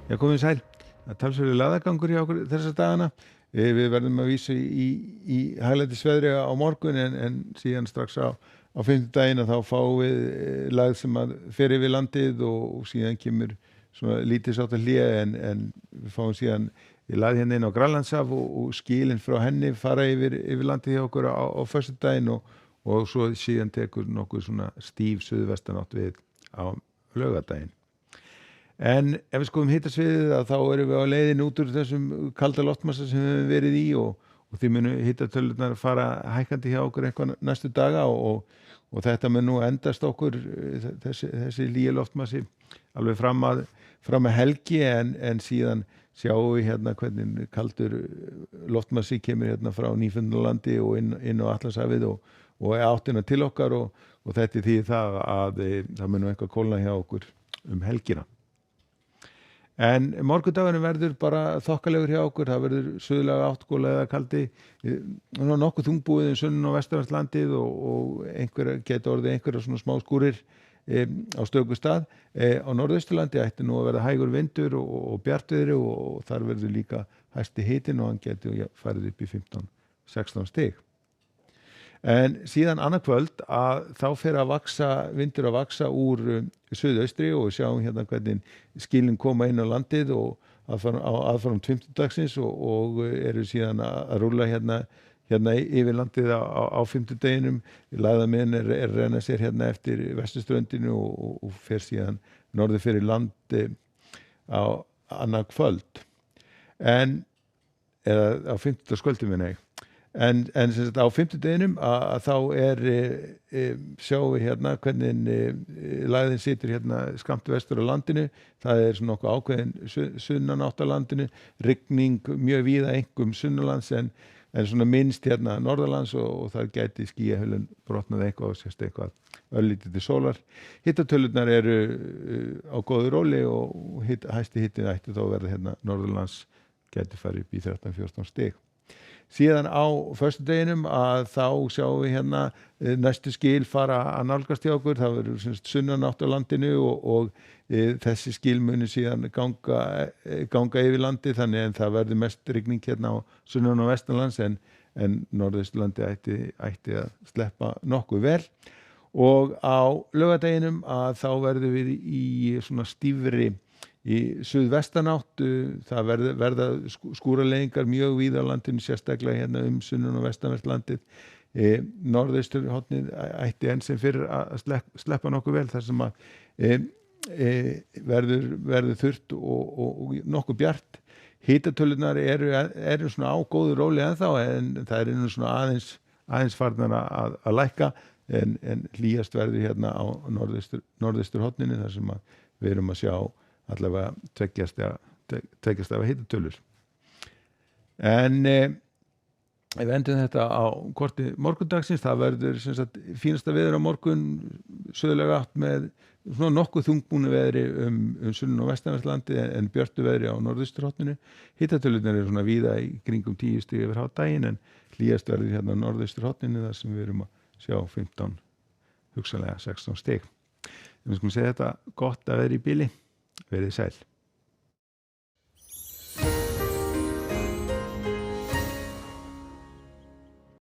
Já, komið sæl. Það talsverður laðagangur hjá okkur þessa dagana. Við verðum að vísa í hæglætisveðri á morgun en síðan strax á fimmtudaginn að þá fáum við lag sem að fer yfir landið og síðan kemur svona lítið sátt að hlýja en við fáum síðan lag hérna inn á Grænlandshaf og skilin frá henni fara yfir landið hjá okkur á föstudaginn og svo síðan tekur nokkuð svona stíf suðvestanátt við á laugardaginn. En ef við skoðum hitasviðið þá erum við á leiðin út úr þessum kalda loftmassa sem við höfum verið í og því munu hitatölurnar fara hækkandi hjá okkur eitthvað næstu daga og þetta mun nú endast okkur þessi hlýja loftmassi alveg fram að helgi en síðan sjáum við hérna hvernig kaldur loftmassi kemur hérna frá Nýfundnalandi og inn á Atlantshafið og áttina til okkar og þetta því það að það mun nú eitthvað kólna hjá okkur helgina. En morgundagurinn verður bara þokkalegur hjá okkur, það verður suðlæga áttgóla eða kaldi, nokkuð þungbúið sunnan- og vestanvertlandið og geta orðið einhverja svona smá skúrir á stöku stað. Á norðausturlandi ætti nú að verða hægur vindur og bjartviðri og þar verður líka hæsti hitinn og hann getur farið upp í 15-16 stig. En síðan annað kvöld að þá fer vindur að vaksa úr suðaustri og sjáum hérna hvernig skilin koma inn á landið og aðfaram fimmtudagsins og eru síðan að rúlla hérna yfir landið á fimmtudeginum. Lægðarmiðin er renna sér hérna eftir vesturströndinu og fer síðan norður fyrir land á annað kvöld. Eða á fimmtudagskvöldum minna ég. En sem sagt á fimmtudeginum að þá sjáum við hérna hvernig lægðin situr hérna skammt vestur á landinu. Það svona nokkuð ákveðin sunnanátt á landinu, rigning mjög víða einkum sunnanlands en svona minnst hérna norðanlands og þar gæti skýjahulun brotnað eitthvað og sérst eitthvað örlítið til sólar. Hitatölurnar eru á góðu róli og hæsti hittin ætti þá að verða hérna norðanlands gæti farið upp í 13-14 stig. Síðan á föstudeginum að þá sjáum við hérna næstu skil fara að nálgast hjá okkur, það verður sunnanátt á landinu og þessi skil muni síðan ganga yfir landi þannig en það verður mest rigning hérna á sunnan- og vestanlands en norðausturlandi ætti að sleppa nokkuð vel og á laugardeginum að þá verður við í svona stífri í suðvestanátt, það verða skúraleiðingar mjög víða á landinu, sérstaklega hérna sunnan- og vestanvert landið. Norðausturhornið ætti enn sem fyrir að sleppa nokkuð vel þar sem að verður þurrt og nokkuð bjart. Hitatölurnar eru svona á góðu róli ennþá en það er nú svona aðeins farnar að lækka en hlýjast verður hérna á norðausturhorninu þar sem að við erum að sjá allavega tveggjast af hitatölur. En ef við endum þetta á korti morgundagsins, það verður sem sagt fínasta veður á morgun, suðlæga átt með svona nokkuð þungbúnu veðri sunnan- og vestanvertlandið en björtu veðri á norðausturhorninu. Hitatölurnar eru svona víða í kringum 10 stig yfir hádaginn en hlýjast verður hérna á norðausturhorninu þar sem við erum að sjá 15, hugsanlega 16 stig. Við skulum segja þetta gott að vera í bili. Verið sæl.